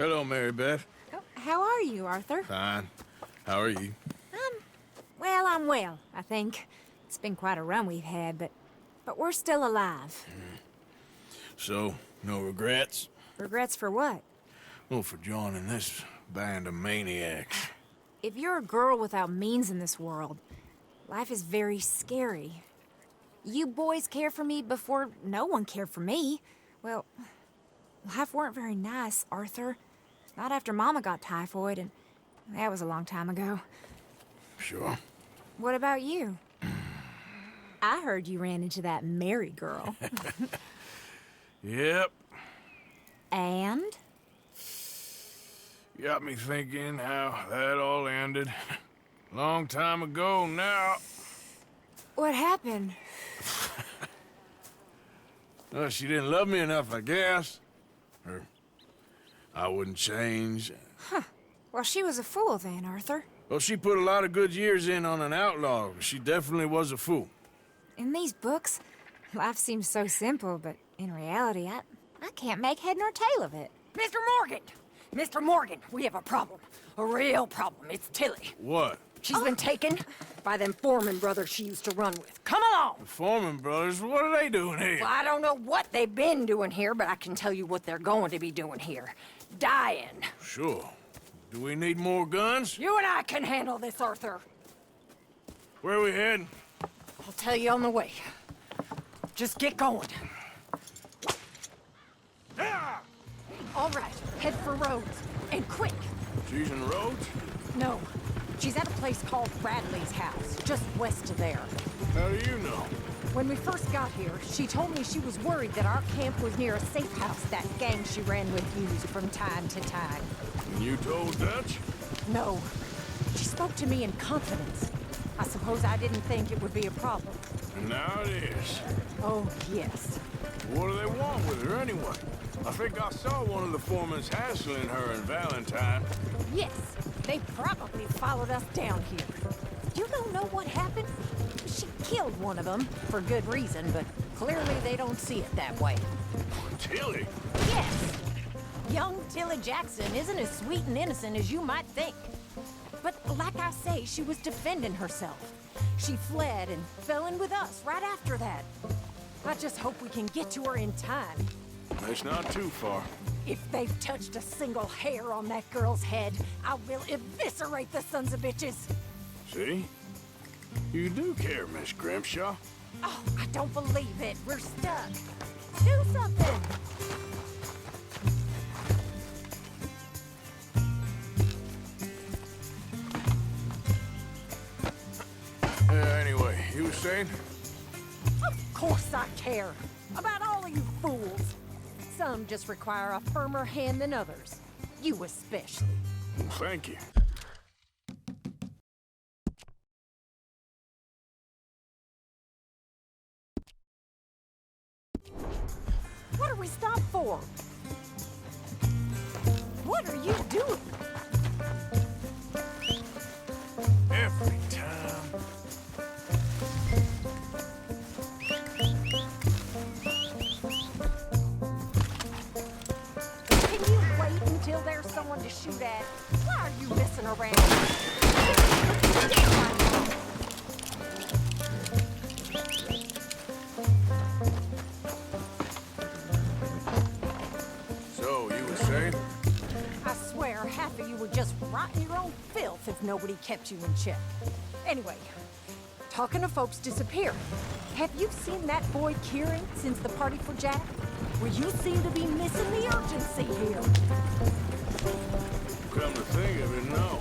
Hello, Mary Beth. Oh, how are you, Arthur? Fine. How are you? I'm well, I think. It's been quite a run we've had, but we're still alive. So, no regrets? Regrets for what? Well, for joining this band of maniacs. If you're a girl without means in this world, life is very scary. You boys cared for me before no one cared for me. Well, life weren't very nice, Arthur. Not after Mama got typhoid, and that was a long time ago. Sure. What about you? I heard you ran into that Mary girl. Yep. And? Got me thinking how that all ended. Long time ago now. What happened? Well, she didn't love me enough, I guess. Or I wouldn't change. Huh. Well, she was a fool then, Arthur. Well, she put a lot of good years in on an outlaw. She definitely was a fool. In these books, life seems so simple, but in reality, I can't make head nor tail of it. Mr. Morgan! Mr. Morgan, we have a problem. A real problem. It's Tilly. What? She's been taken by them Foreman brothers she used to run with. Come along! The Foreman brothers, what are they doing here? Well, I don't know what they've been doing here, but I can tell you what they're going to be doing here. Dying. Sure. Do we need more guns? You and I can handle this, Arthur. Where are we heading? I'll tell you on the way. Just get going. All right, head for Rhodes. And quick! She's in Rhodes? No, she's at a place called Bradley's house, just west of there. How do you know? When we first got here, she told me she was worried that our camp was near a safe house that gang she ran with used from time to time. And you told Dutch? No. She spoke to me in confidence. I suppose I didn't think it would be a problem. And now it is. Oh, yes. What do they want with her anyway? I think I saw one of the foremans hassling her and Valentine. Yes, they probably followed us down here. You don't know what happened? She killed one of them, for good reason, but clearly they don't see it that way. Tilly? Yes. Young Tilly Jackson isn't as sweet and innocent as you might think. But like I say, she was defending herself. She fled and fell in with us right after that. I just hope we can get to her in time. It's not too far. If they've touched a single hair on that girl's head, I will eviscerate the sons of bitches. See? You do care, Miss Grimshaw. Oh, I don't believe it. We're stuck. Do something! Anyway, you were saying? Of course I care. About all of you fools. Some just require a firmer hand than others. You especially. Well, thank you. What are we stopped for? What are you doing? Every time. Can you wait until there's someone to shoot at? Why are you messing around? So, you were saying? I swear half of you would just rot in your own filth if nobody kept you in check. Anyway, talking to folks disappearing. Have you seen that boy Kieran since the party for Jack? Well, you seem to be missing the urgency here. Come to think of it, no.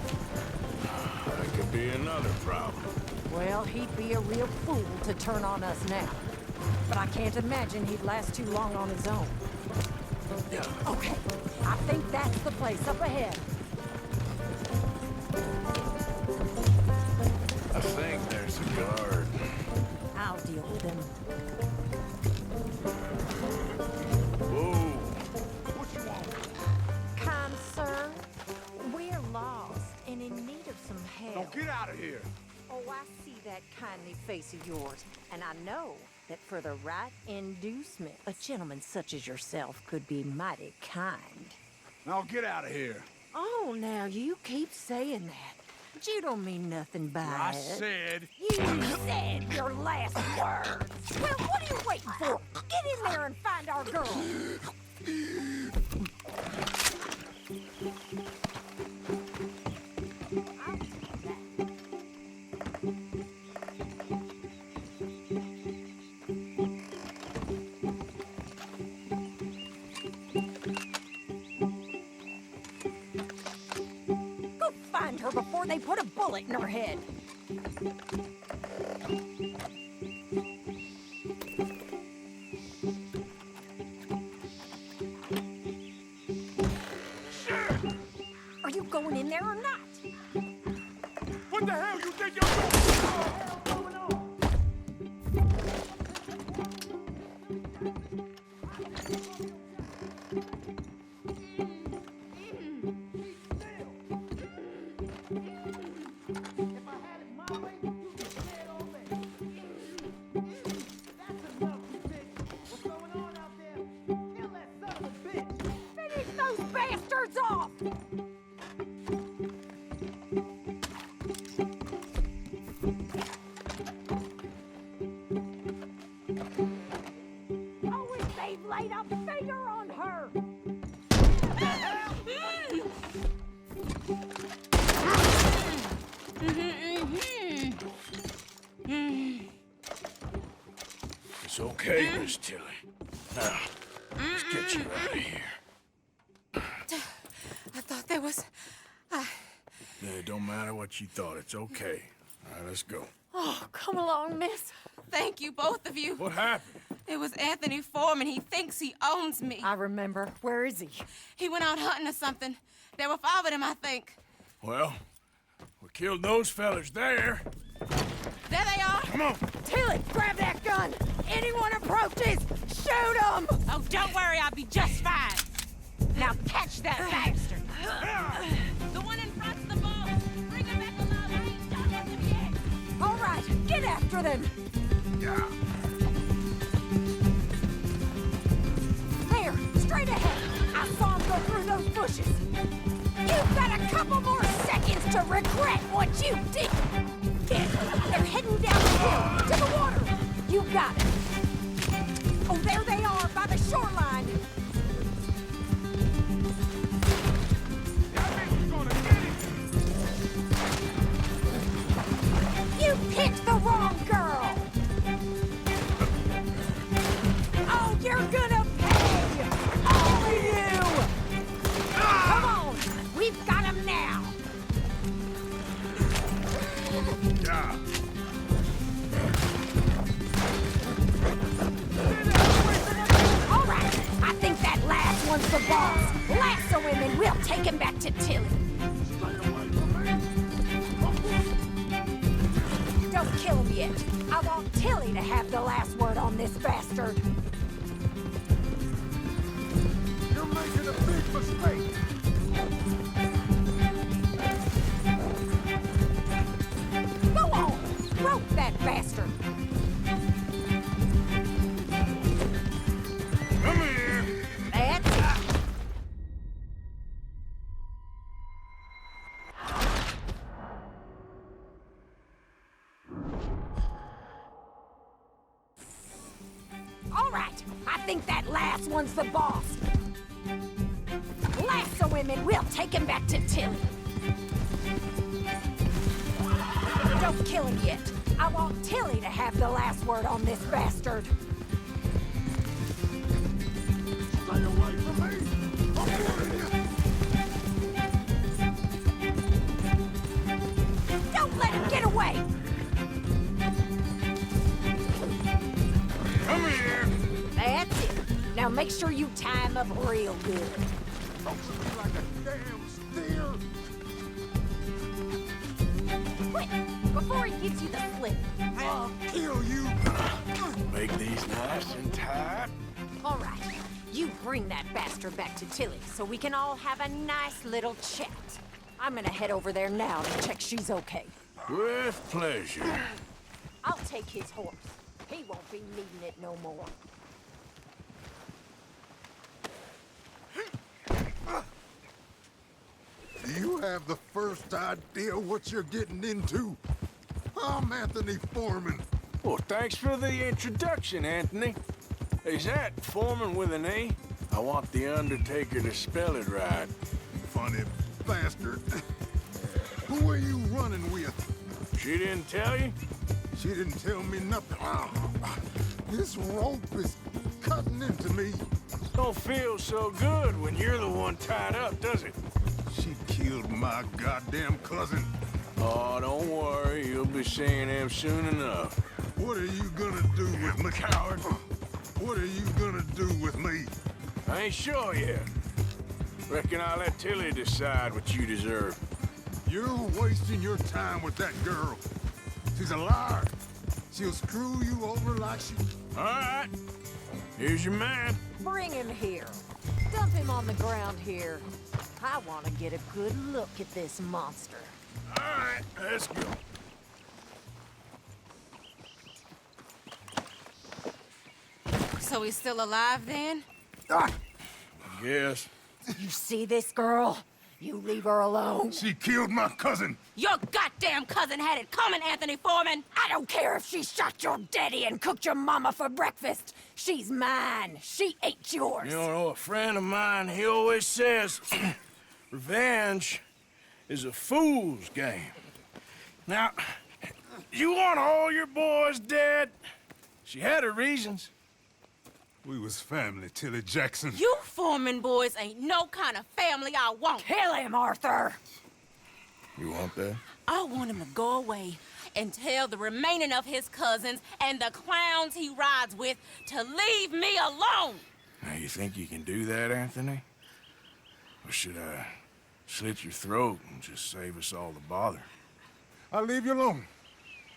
That could be another problem. Well, he'd be a real fool to turn on us now. But I can't imagine he'd last too long on his own. Okay, I think that's the place up ahead. I think there's a guard. I'll deal with him. Whoa. What you want? Kind sir, we're lost and in need of some help. Now get out of here. Oh, I see that kindly face of yours, and I know that for the right inducement, a gentleman such as yourself could be mighty kind. Now get out of here. Oh, now you keep saying that. But you don't mean nothing by I it. said... You said your last words. Well, what are you waiting for? Get in there and find our girl. Go find her before they put a bullet in her head. Are you going in there or not? What the hell you think you're doing? What the hell going on? If I had it my way, you could say it all day. That's enough, you bitch. What's going on out there? Kill that son of a bitch. Finish those bastards off! Oh, if they've laid a finger on her! It's okay, Miss Tilly. Now, let's get you out of here. I thought there was... Yeah, it don't matter what you thought. It's okay. All right, let's go. Oh, come along, miss. Thank you, both of you. What happened? It was Anthony Foreman. He thinks he owns me. I remember. Where is he? He went out hunting or something. There were 5 of them, I think. Well, we killed those fellas there. There they are. Come on. Tilly, grab that gun! Anyone approaches, shoot them! Oh, don't worry. I'll be just fine. Now catch that bastard! The one in front's the ball. Bring him back alive. I ain't done with him yet. All right, get after them! There, straight ahead. I saw him go through those bushes. You've got a couple more seconds to regret what you did. They're heading down the hill to the water. You got it. Oh, there they are by the shoreline. You picked the wrong girl. Oh, you're gonna pay! All of you! Come on, we've got him now. Yeah. All right, I think that last one's the boss. Lasso him and we'll take him back to Tilly. Don't kill him yet. I want Tilly to have the last word on this bastard. You're making a big mistake. Go on, rope that bastard. Come here. That's it. All right, I think that last one's the boss. Lasso him and we'll take him back to Tilly. Don't kill him yet. I want Tilly to have the last word on this bastard. Stay away from me. Don't let him get away. Come here. That's it. Now make sure you tie him up real good. Don't look at me like a damn steer. Quick, before he gives you the slip. I'll kill you. Make these nice and tight. All right, you bring that bastard back to Tilly so we can all have a nice little chat. I'm gonna head over there now to check she's okay. With pleasure. I'll take his horse. He won't be needing it no more. have the first idea what you're getting into? I'm Anthony Foreman. Well, thanks for the introduction, Anthony. Is that Foreman with an E? I want the Undertaker to spell it right. Funny bastard. Who are you running with? She didn't tell you? She didn't tell me nothing. This rope is cutting into me. Don't feel so good when you're the one tied up, does it? She killed my goddamn cousin. Oh, don't worry. You'll be seeing him soon enough. What are you gonna do with me? Coward. What are you gonna do with me? I ain't sure yet. Reckon I'll let Tilly decide what you deserve. You're wasting your time with that girl. She's a liar. She'll screw you over like she... All right. Here's your man. Bring him here. Dump him on the ground here. I want to get a good look at this monster. All right, let's go. So he's still alive then? Yes. You see this girl? You leave her alone. She killed my cousin. Your goddamn cousin had it coming, Anthony Foreman! I don't care if she shot your daddy and cooked your mama for breakfast. She's mine. She ate yours. You know, a friend of mine, he always says, revenge is a fool's game. Now, you want all your boys dead? She had her reasons. We was family, Tilly Jackson. You Foreman boys ain't no kind of family I want. Kill him, Arthur. You want that? I want him to go away and tell the remaining of his cousins and the clowns he rides with to leave me alone. Now, you think you can do that, Anthony? Or should I slit your throat and just save us all the bother? I'll leave you alone.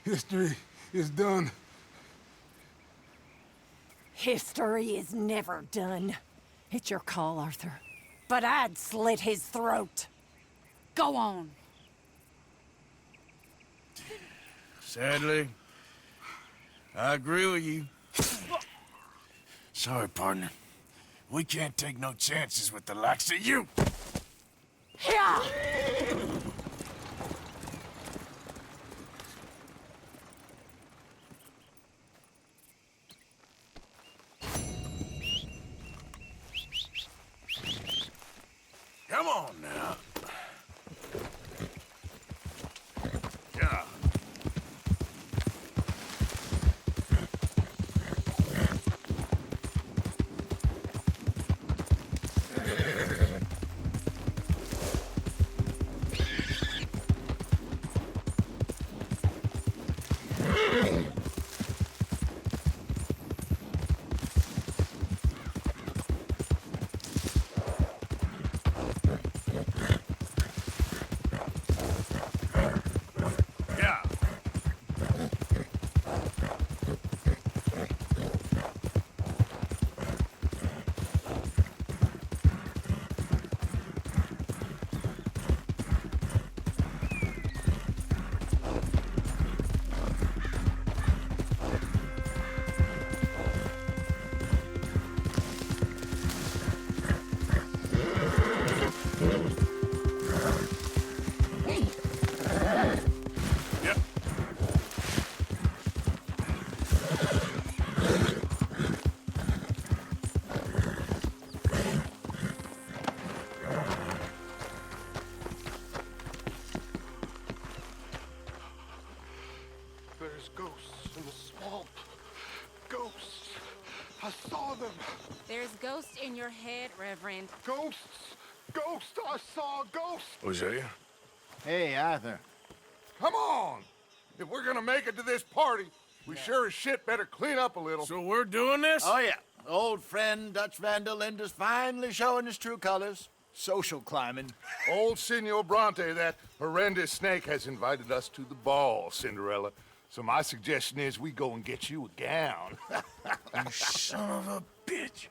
History is done. History is never done. It's your call, Arthur. But I'd slit his throat. Go on. Sadly, I agree with you. Sorry, partner. We can't take no chances with the likes of you. Yeah. Come on now. Yeah. There's ghosts in the swamp. Ghosts. I saw them. There's ghosts in your head, Reverend. Ghosts. Ghosts. I saw ghosts. Was that you? Hey, Arthur. Come on. If we're gonna make it to this party, we sure as shit better clean up a little. So we're doing this? Oh, yeah. Old friend Dutch Van der Linde's finally showing his true colors. Social climbing. Old Senor Bronte, that horrendous snake, has invited us to the ball, Cinderella. So my suggestion is we go and get you a gown. You son of a bitch.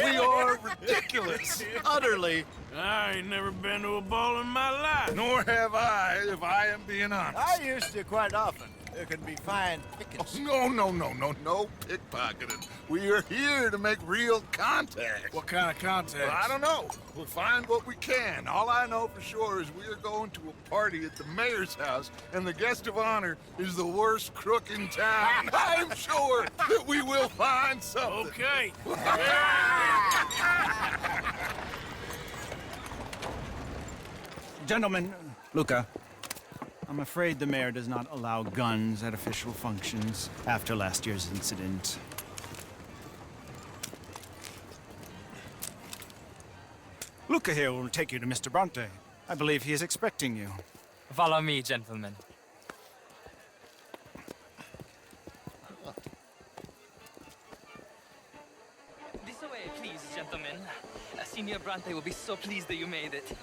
We are ridiculous. Utterly. I ain't never been to a ball in my life. Nor have I, if I am being honest. I used to quite often. there can be fine pickings. No pickpocketing. We are here to make real contact. What kind of contact? Well, I don't know. We'll find what we can. All I know for sure is we are going to a party at the mayor's house, and the guest of honor is the worst crook in town. I'm sure that we will find something. Okay. Gentlemen, Luca, I'm afraid the mayor does not allow guns at official functions after last year's incident. Luca here will take you to Mr. Bronte. I believe he is expecting you. Follow me, gentlemen. This way, please, gentlemen. Senior Bronte will be so pleased that you made it.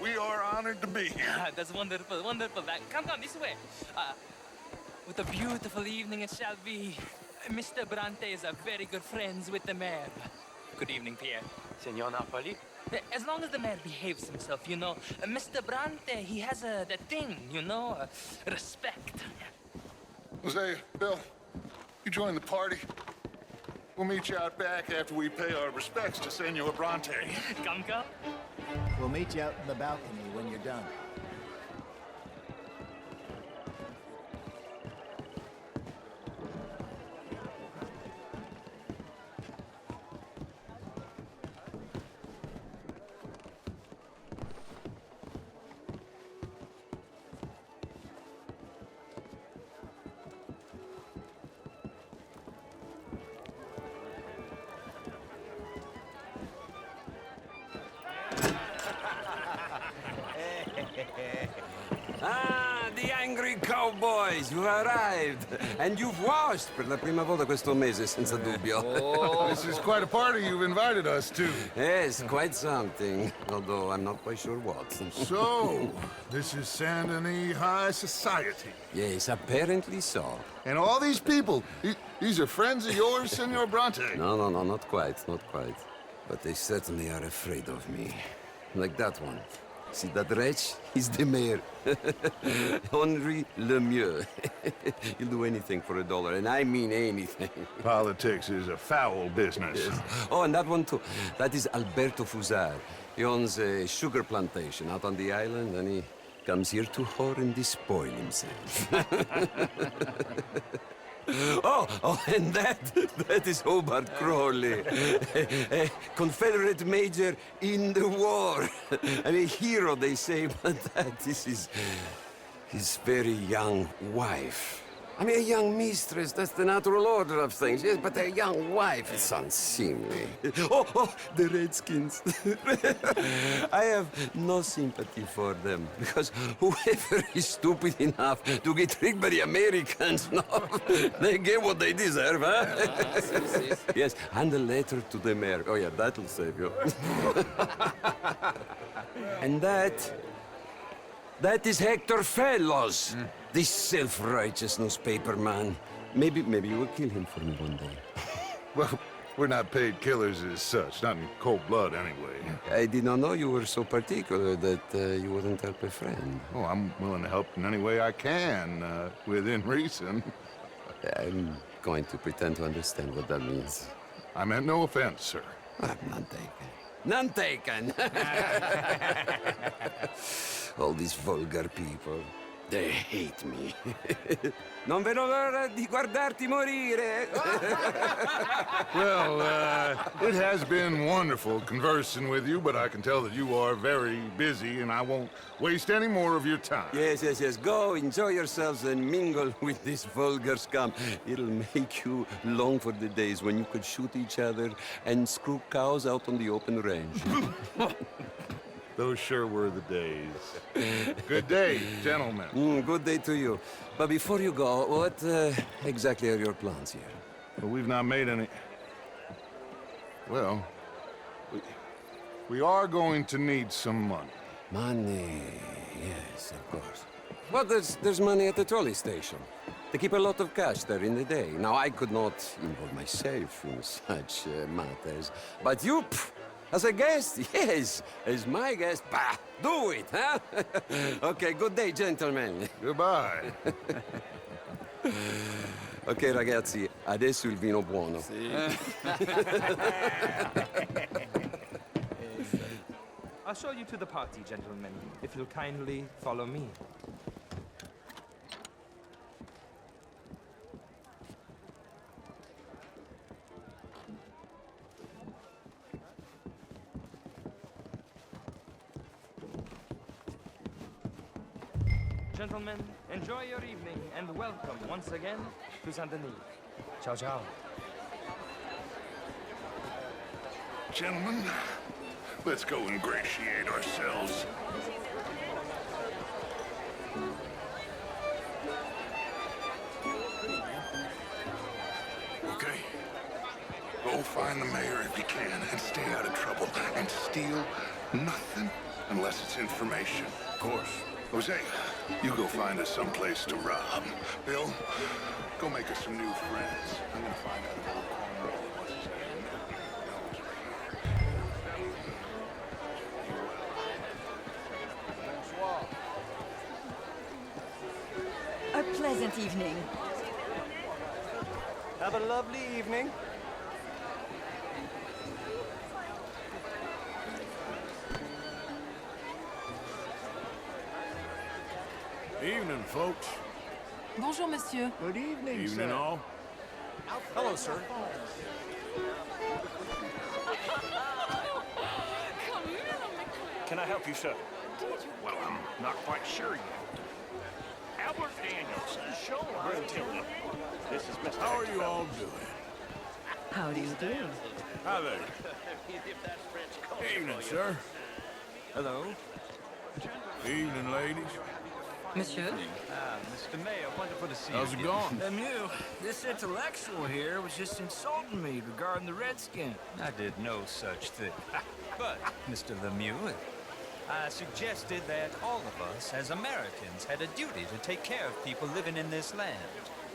We are honored to be here. That's wonderful, wonderful. Come this way. What a beautiful evening it shall be. Mr. Bronte is very good friends with the mayor. Good evening, Pierre. Senor Napoli? As long as the mayor behaves himself, you know. Mr. Bronte, he has that thing, you know, respect. Jose, Bill, you join the party. We'll meet you out back after we pay our respects to Senor Bronte. Come. We'll meet you out in the balcony when you're done. Ah, the angry cowboys, you've arrived. And you've washed per la prima volta questo mese, senza dubbio. This is quite a party you've invited us to. Yes, quite something. Although I'm not quite sure what. So, this is Saint Denis High Society. Yes, apparently so. And all these people, these are friends of yours, Senor Bronte? No, not quite, not quite. But they certainly are afraid of me. Like that one. See that wretch? He's the mayor. Henri Lemieux. He'll do anything for $1, and I mean anything. Politics is a foul business. Yes. Oh, and that one too. That is Alberto Fusar. He owns a sugar plantation out on the island, and he comes here to whore and despoil himself. Oh, and that is Hobart Crawley, a Confederate major in the war. I mean, a hero, they say, but that is his very young wife. I mean, a young mistress, that's the natural order of things, yes, but a young wife, it's unseemly. Oh, the Redskins. I have no sympathy for them, because whoever is stupid enough to get tricked by the Americans, no, they get what they deserve, huh? Yes, and a letter to the mayor. Oh, yeah, that'll save you. And that is Hector Fellows. This self-righteous newspaper man. Maybe you will kill him for me one day. Well, we're not paid killers as such, not in cold blood anyway. I did not know you were so particular that you wouldn't help a friend. Oh, I'm willing to help in any way I can, within reason. I'm going to pretend to understand what that means. I meant no offense, sir. None taken. None taken! All these vulgar people. They hate me. Non vedo l'ora di guardarti morire. Well, it has been wonderful conversing with you, but I can tell that you are very busy, and I won't waste any more of your time. Yes. Go, enjoy yourselves, and mingle with this vulgar scum. It'll make you long for the days when you could shoot each other and screw cows out on the open range. Those sure were the days. Good day, gentlemen. Good day to you. But before you go, what exactly are your plans here? Well, we've not made any... Well, we are going to need some money. Money, yes, of course. Well, there's money at the trolley station. They keep a lot of cash there in the day. Now, I could not involve myself in such matters. But you, as a guest, yes, as my guest, bah, do it, huh? Okay, good day, gentlemen. Goodbye. Ok ragazzi, adesso il vino buono. I'll show you to the party, gentlemen, if you'll kindly follow me. Gentlemen, enjoy your evening and welcome once again to Saint-Denis. Ciao, ciao. Gentlemen, let's go ingratiate ourselves. Okay. Go find the mayor if you can and stay out of trouble. And steal nothing unless it's information. Of course. Jose, you go find us someplace to rob. Bill, go make us some new friends. I'm gonna find out if old Cornwall wants his name. A pleasant evening. Have a lovely evening. Evening, folks. Bonjour, monsieur. Good evening, Evening, all. Hello, sir. Can I help you, sir? Well, I'm not quite sure yet. Albert Daniels, show Tilda. This is Mr. How are you all doing? How do you do? Hi there. Evening, sir. Hello. Evening, ladies. Monsieur? Mr. Mayor, wonderful to see you. How's it going? Lemieux, this intellectual here was just insulting me regarding the Redskin. I did no such thing. But, Mr. Lemieux, I suggested that all of us, as Americans, had a duty to take care of people living in this land.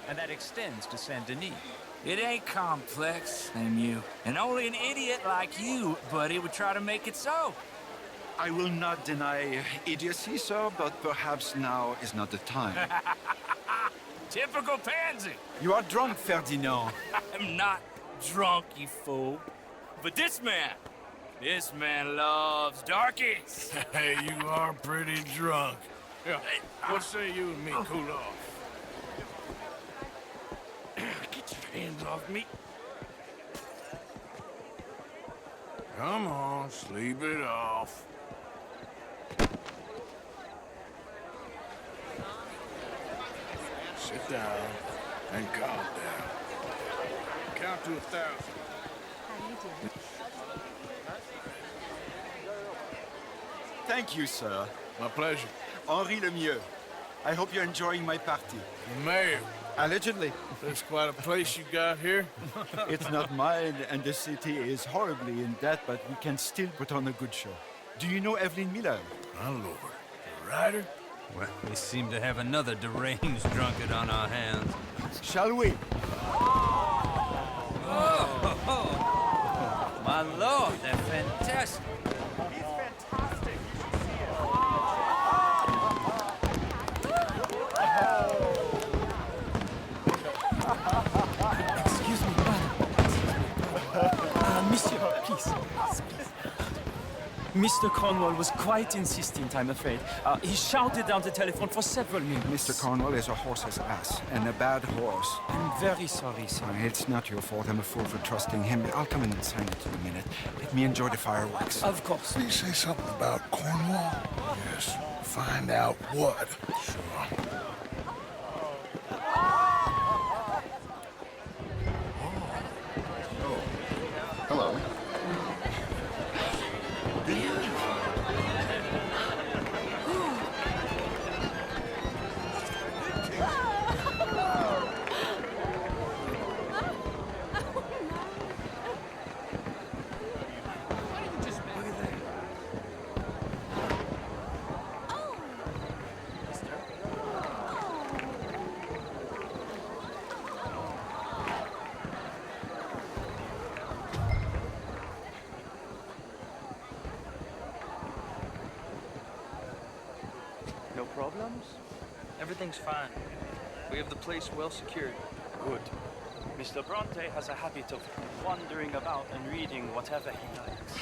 And that extends to Saint-Denis. It ain't complex, Lemieux. And only an idiot like you, buddy, would try to make it so. I will not deny idiocy, sir, but perhaps now is not the time. Typical pansy. You are drunk, Ferdinand. I'm not drunk, you fool. But this man loves darkies. Hey, you are pretty drunk. Yeah, what say you and me cool off? Get your hands off me. Come on, sleep it off. Sit down and calm down. Count to 1,000. How do you do? Thank you, sir. My pleasure. Henri Lemieux. I hope you're enjoying my party. The mayor. Allegedly. That's quite a place you got here. It's not mine, and the city is horribly in debt, but we can still put on a good show. Do you know Evelyn Miller? My lord. The writer? Well, we seem to have another deranged drunkard on our hands. Shall we? Oh, my lord, they're fantastic. He's fantastic. You should see it. Excuse me, madam. Monsieur, please. Mr. Cornwall was quite insistent, I'm afraid. He shouted down the telephone for several minutes. Mr. Cornwall is a horse's ass, and a bad horse. I'm very sorry, sir. It's not your fault. I'm a fool for trusting him. I'll come in and sign it in a minute. Let me enjoy the fireworks. Of course. Did you say something about Cornwall? Yes. Find out what. Sure. Hello. No problems? Everything's fine. We have the place well secured. Good. Mr. Bronte has a habit of wandering about and reading whatever he likes.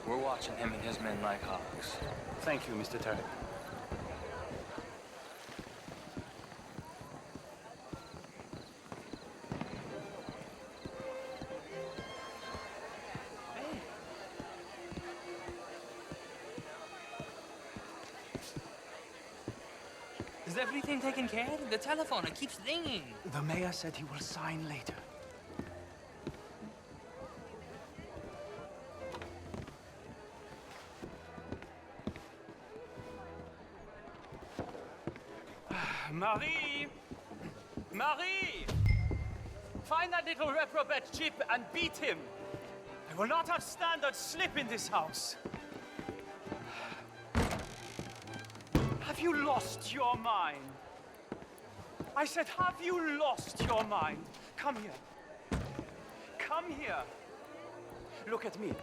We're watching him and his men like hawks. Thank you, Mr. Turek. Is everything taken care of? The telephone, it keeps ringing. The mayor said he will sign later. Marie! Marie! Find that little reprobate Chip and beat him. I will not have standard slip in this house. Have you lost your mind? I said, have you lost your mind? Come here. Come here. Look at me.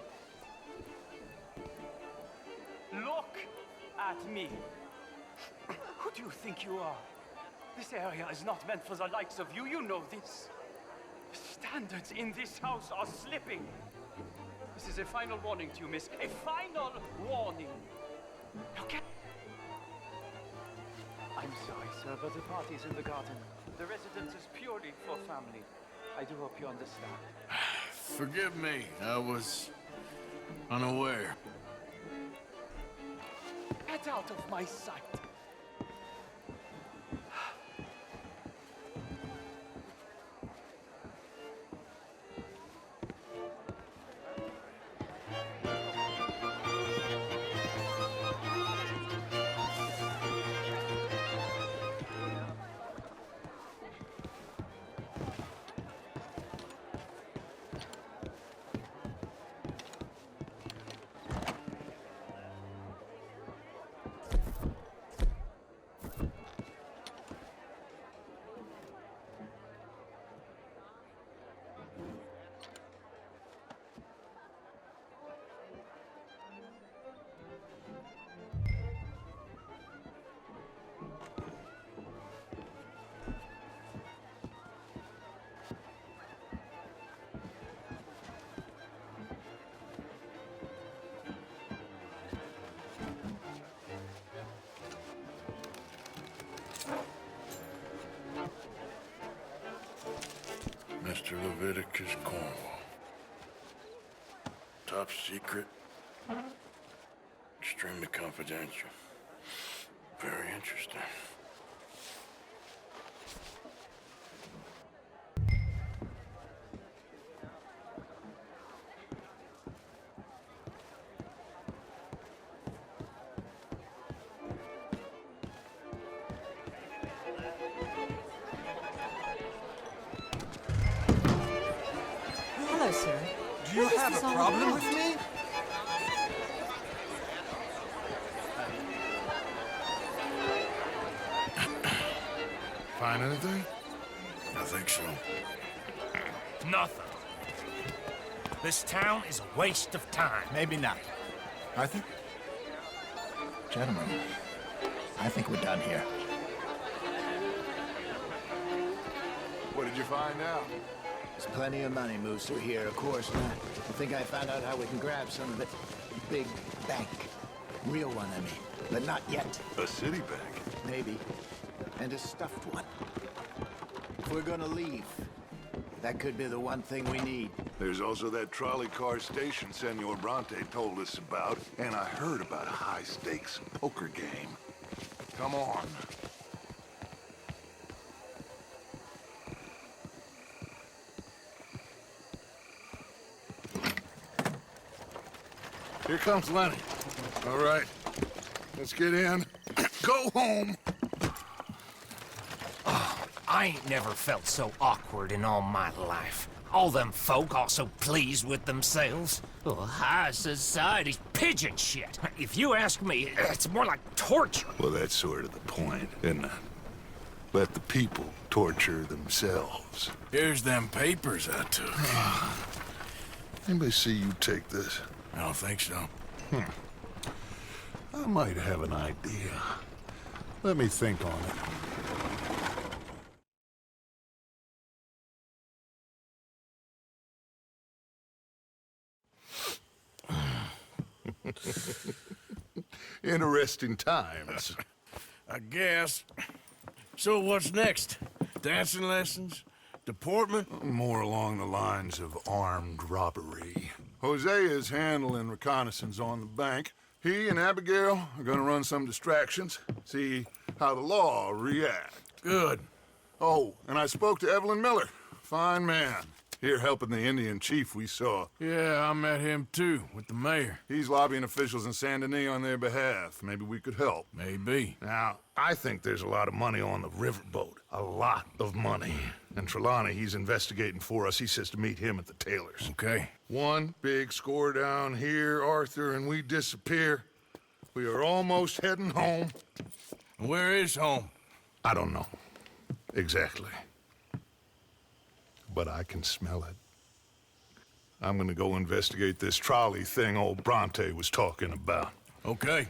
Look at me. Who do you think you are? This area is not meant for the likes of you. You know this. The standards in this house are slipping. This is a final warning to you, miss. A final warning. Okay? I'm sorry, sir, but the party's in the garden. The residence is purely for family. I do hope you understand. Forgive me. I was unaware. Get out of my sight. Mr. Leviticus Cornwall. Top secret. Extremely confidential. Very interesting. Hello, sir. Do you have a problem with me? Find anything? I think so. Nothing. This town is a waste of time. Maybe not. Arthur? Gentlemen, I think we're done here. What did you find out? There's plenty of money moves through here, of course. And I think I found out how we can grab some of it. Big bank. Real one, I mean. But not yet. A city bank? Maybe. And a stuffed one. If we're gonna leave, that could be the one thing we need. There's also that trolley car station Senor Bronte told us about, and I heard about a high-stakes poker game. Come on. Here comes Lenny. All right, let's get in. Go home. I ain't never felt so awkward in all my life. All them folk all so pleased with themselves. Oh, high society's pigeon shit. If you ask me, it's more like torture. Well, that's sort of the point, isn't it? Let the people torture themselves. Here's them papers I took. Anybody see you take this? I don't think so. I might have an idea. Let me think on it. Interesting times. I guess. So what's next? Dancing lessons? Deportment? More along the lines of armed robbery. Hosea is handling reconnaissance on the bank. He and Abigail are gonna run some distractions, see how the law reacts. Good. Oh, and I spoke to Evelyn Miller. Fine man. Here helping the Indian chief we saw. Yeah, I met him too, with the mayor. He's lobbying officials in Saint Denis on their behalf. Maybe we could help. Maybe. Now, I think there's a lot of money on the riverboat. A lot of money. And Trelawney, he's investigating for us. He says to meet him at the Taylor's. Okay. One big score down here, Arthur, and we disappear. We are almost heading home. Where is home? I don't know. Exactly. But I can smell it. I'm gonna go investigate this trolley thing old Bronte was talking about. Okay.